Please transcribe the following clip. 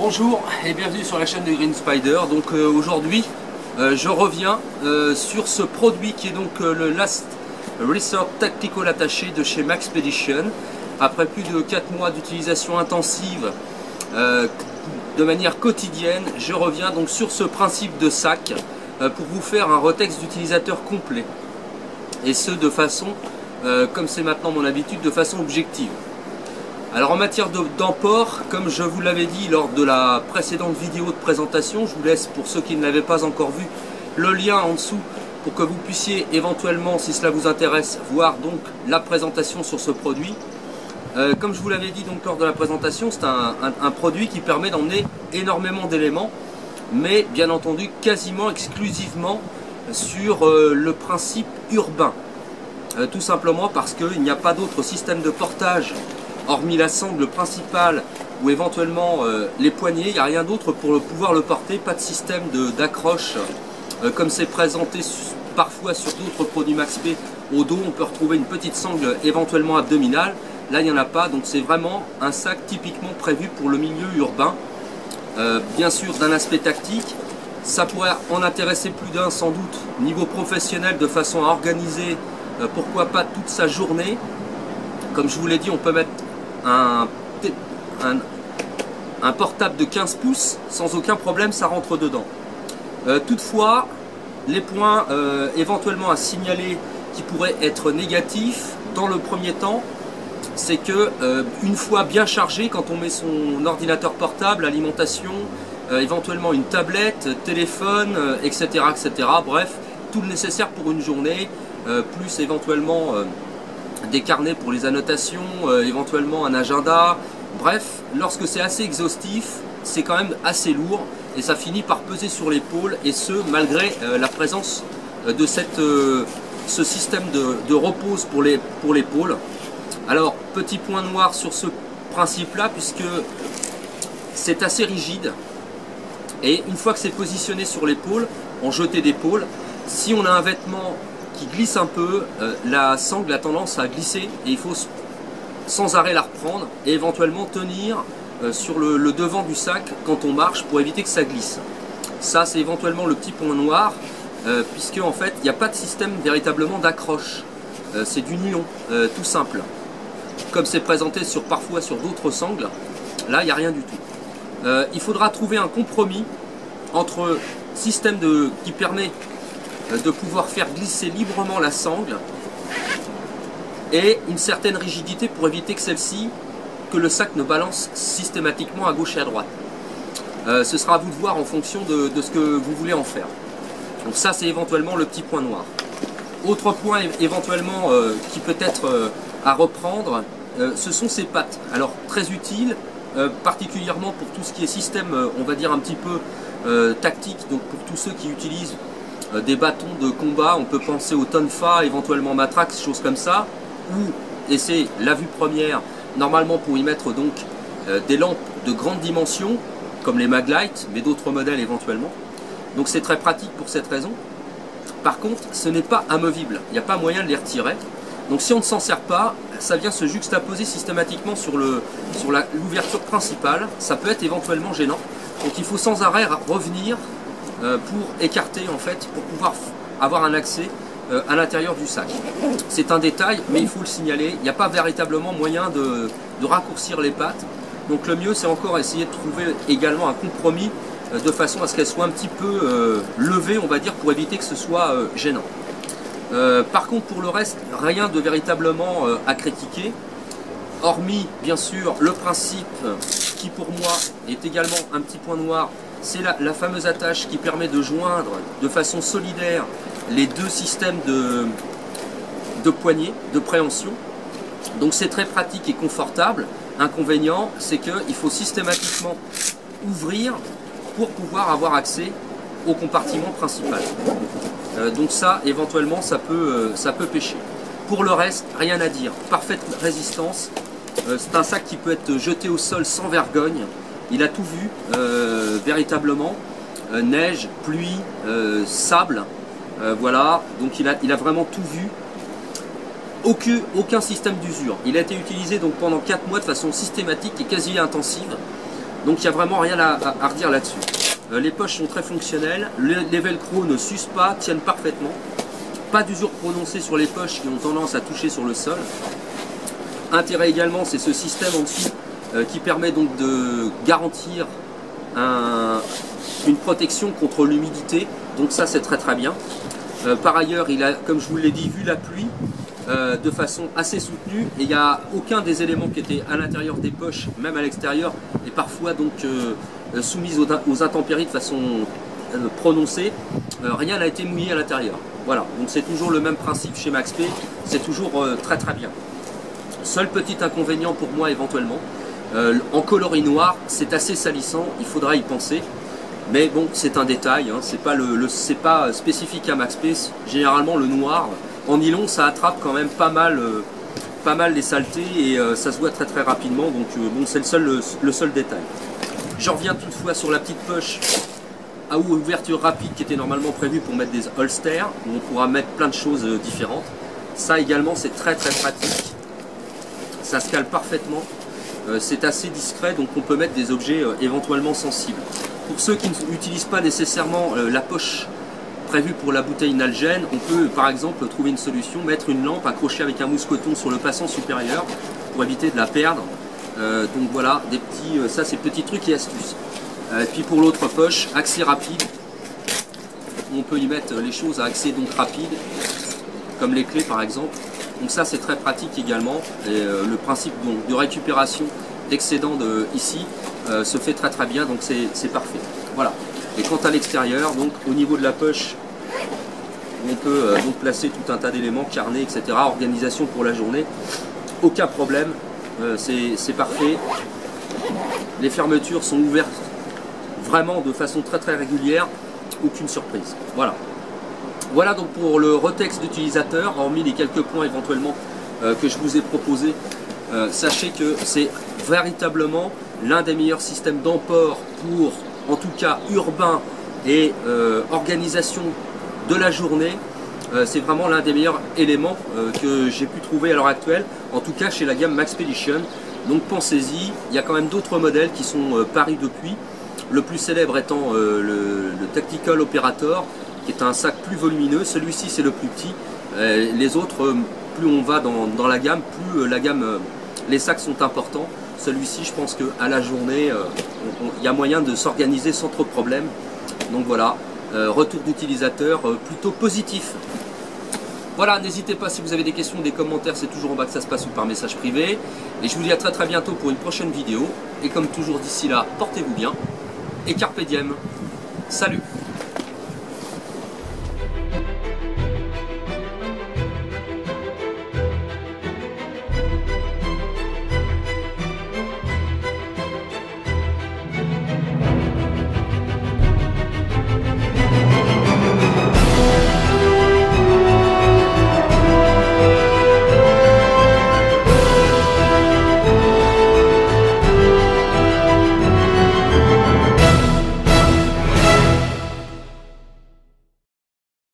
Bonjour et bienvenue sur la chaîne de Green Spider. Donc aujourd'hui je reviens sur ce produit qui est donc le Last Resort Tactical Attaché de chez Maxpedition. Après plus de 4 mois d'utilisation intensive de manière quotidienne, je reviens donc sur ce principe de sac pour vous faire un retexte d'utilisateur complet. Et ce de façon, comme c'est maintenant mon habitude, de façon objective. Alors en matière d'emport, comme je vous l'avais dit lors de la précédente vidéo de présentation, je vous laisse, pour ceux qui ne l'avaient pas encore vu, le lien en dessous pour que vous puissiez éventuellement, si cela vous intéresse, voir donc la présentation sur ce produit. Comme je vous l'avais dit donc lors de la présentation, c'est un produit qui permet d'emmener énormément d'éléments, mais bien entendu quasiment exclusivement sur le principe urbain. Tout simplement parce qu'il n'y a pas d'autre système de portage hormis la sangle principale ou éventuellement les poignées. Il n'y a rien d'autre pour pouvoir le porter, pas de système d'accroche comme c'est présenté parfois sur d'autres produits MaxP. Au dos on peut retrouver une petite sangle éventuellement abdominale, là il n'y en a pas, donc c'est vraiment un sac typiquement prévu pour le milieu urbain. Bien sûr d'un aspect tactique, ça pourrait en intéresser plus d'un sans doute niveau professionnel, de façon à organiser pourquoi pas toute sa journée. Comme je vous l'ai dit, on peut mettre un portable de 15 pouces sans aucun problème, ça rentre dedans. Toutefois, les points éventuellement à signaler qui pourraient être négatifs dans le premier temps, c'est que une fois bien chargé, quand on met son ordinateur portable, alimentation, éventuellement une tablette, téléphone, etc., etc., bref, tout le nécessaire pour une journée, plus éventuellement des carnets pour les annotations, éventuellement un agenda, bref, lorsque c'est assez exhaustif, c'est quand même assez lourd et ça finit par peser sur l'épaule, et ce malgré la présence de ce système de repose pour l'épaule. Alors petit point noir sur ce principe là, puisque c'est assez rigide, et une fois que c'est positionné sur l'épaule, en jeté d'épaule, si on a un vêtement qui glisse un peu, la sangle a tendance à glisser et il faut sans arrêt la reprendre et éventuellement tenir sur le devant du sac quand on marche pour éviter que ça glisse. Ça c'est éventuellement le petit point noir, puisque en fait il n'y a pas de système véritablement d'accroche, c'est du nylon tout simple, comme c'est présenté parfois sur d'autres sangles. Là il n'y a rien du tout. Il faudra trouver un compromis entre système qui permet de pouvoir faire glisser librement la sangle et une certaine rigidité pour éviter que le sac ne balance systématiquement à gauche et à droite. Ce sera à vous de voir en fonction de ce que vous voulez en faire. Donc ça c'est éventuellement le petit point noir. Autre point éventuellement qui peut être à reprendre, ce sont ces pattes. Alors très utile, particulièrement pour tout ce qui est système, on va dire un petit peu tactique, donc pour tous ceux qui utilisent des bâtons de combat, on peut penser au tonfa, éventuellement matrax, choses comme ça, et c'est la vue première, normalement pour y mettre donc des lampes de grande dimension, comme les Maglite, mais d'autres modèles éventuellement. Donc c'est très pratique pour cette raison. Par contre, ce n'est pas amovible, il n'y a pas moyen de les retirer. Donc si on ne s'en sert pas, ça vient se juxtaposer systématiquement sur l'ouverture principale, ça peut être éventuellement gênant. Donc il faut sans arrêt revenir pour écarter en fait, pour pouvoir avoir un accès à l'intérieur du sac. C'est un détail, mais il faut le signaler, il n'y a pas véritablement moyen de raccourcir les pattes. Donc le mieux c'est encore essayer de trouver également un compromis de façon à ce qu'elles soient un petit peu levées, on va dire, pour éviter que ce soit gênant. Par contre pour le reste, rien de véritablement à critiquer, hormis bien sûr le principe qui pour moi est également un petit point noir. C'est la fameuse attache qui permet de joindre de façon solidaire les deux systèmes de poignée, de préhension. Donc c'est très pratique et confortable. Inconvénient, c'est qu'il faut systématiquement ouvrir pour pouvoir avoir accès au compartiment principal. Donc ça, éventuellement, ça peut pêcher. Pour le reste, rien à dire. Parfaite résistance. C'est un sac qui peut être jeté au sol sans vergogne. Il a tout vu, véritablement, neige, pluie, sable, voilà, donc il a vraiment tout vu. Aucun système d'usure. Il a été utilisé donc pendant 4 mois de façon systématique et quasi intensive. Donc il n'y a vraiment rien à redire là-dessus. Les poches sont très fonctionnelles, les velcro ne s'usent pas, tiennent parfaitement. Pas d'usure prononcée sur les poches qui ont tendance à toucher sur le sol. Intérêt également, c'est ce système en dessous qui permet donc de garantir une protection contre l'humidité. Donc ça c'est très très bien. Par ailleurs, il a, comme je vous l'ai dit, vu la pluie de façon assez soutenue, et il n'y a aucun des éléments qui étaient à l'intérieur des poches, même à l'extérieur, et parfois donc soumis aux intempéries de façon prononcée. Rien n'a été mouillé à l'intérieur. Voilà, donc c'est toujours le même principe chez Maxp, c'est toujours très très bien. Seul petit inconvénient pour moi éventuellement, en coloris noir, c'est assez salissant, il faudra y penser. Mais bon, c'est un détail, hein, c'est pas spécifique à Maxp. Généralement le noir, en nylon, ça attrape quand même pas mal les saletés et ça se voit très très rapidement. Donc bon, c'est le seul détail. Je reviens toutefois sur la petite poche à ouverture rapide qui était normalement prévue pour mettre des holsters, où on pourra mettre plein de choses différentes. Ça également, c'est très très pratique. Ça se cale parfaitement. C'est assez discret, donc on peut mettre des objets éventuellement sensibles. Pour ceux qui n'utilisent pas nécessairement la poche prévue pour la bouteille Nalgene, on peut par exemple trouver une solution, mettre une lampe accrochée avec un mousse-coton sur le passant supérieur pour éviter de la perdre. Donc voilà, ça c'est petits trucs et astuces. Et puis pour l'autre poche, accès rapide, on peut y mettre les choses à accès donc rapide, comme les clés par exemple. Donc ça c'est très pratique également, et le principe donc, de récupération d'excédent ici se fait très très bien, donc c'est parfait. Voilà. Et quant à l'extérieur, donc au niveau de la poche, on peut donc placer tout un tas d'éléments, carnets, etc. Organisation pour la journée, aucun problème, c'est parfait. Les fermetures sont ouvertes vraiment de façon très très régulière, aucune surprise. Voilà. Voilà donc pour le retexte d'utilisateur, hormis les quelques points éventuellement que je vous ai proposés. Sachez que c'est véritablement l'un des meilleurs systèmes d'emport pour, en tout cas, urbain et organisation de la journée. C'est vraiment l'un des meilleurs éléments que j'ai pu trouver à l'heure actuelle, en tout cas chez la gamme Maxpedition. Donc pensez-y, il y a quand même d'autres modèles qui sont parus depuis. Le plus célèbre étant le Tactical Operator, qui est un sac plus volumineux. Celui-ci c'est le plus petit. Les autres, plus on va dans la gamme, plus les sacs sont importants. Celui-ci, je pense qu'à la journée, il y a moyen de s'organiser sans trop de problèmes. Donc voilà, retour d'utilisateur plutôt positif. Voilà, n'hésitez pas si vous avez des questions, des commentaires, c'est toujours en bas que ça se passe ou par message privé. Et je vous dis à très très bientôt pour une prochaine vidéo. Et comme toujours d'ici là, portez-vous bien et carpe diem. Salut!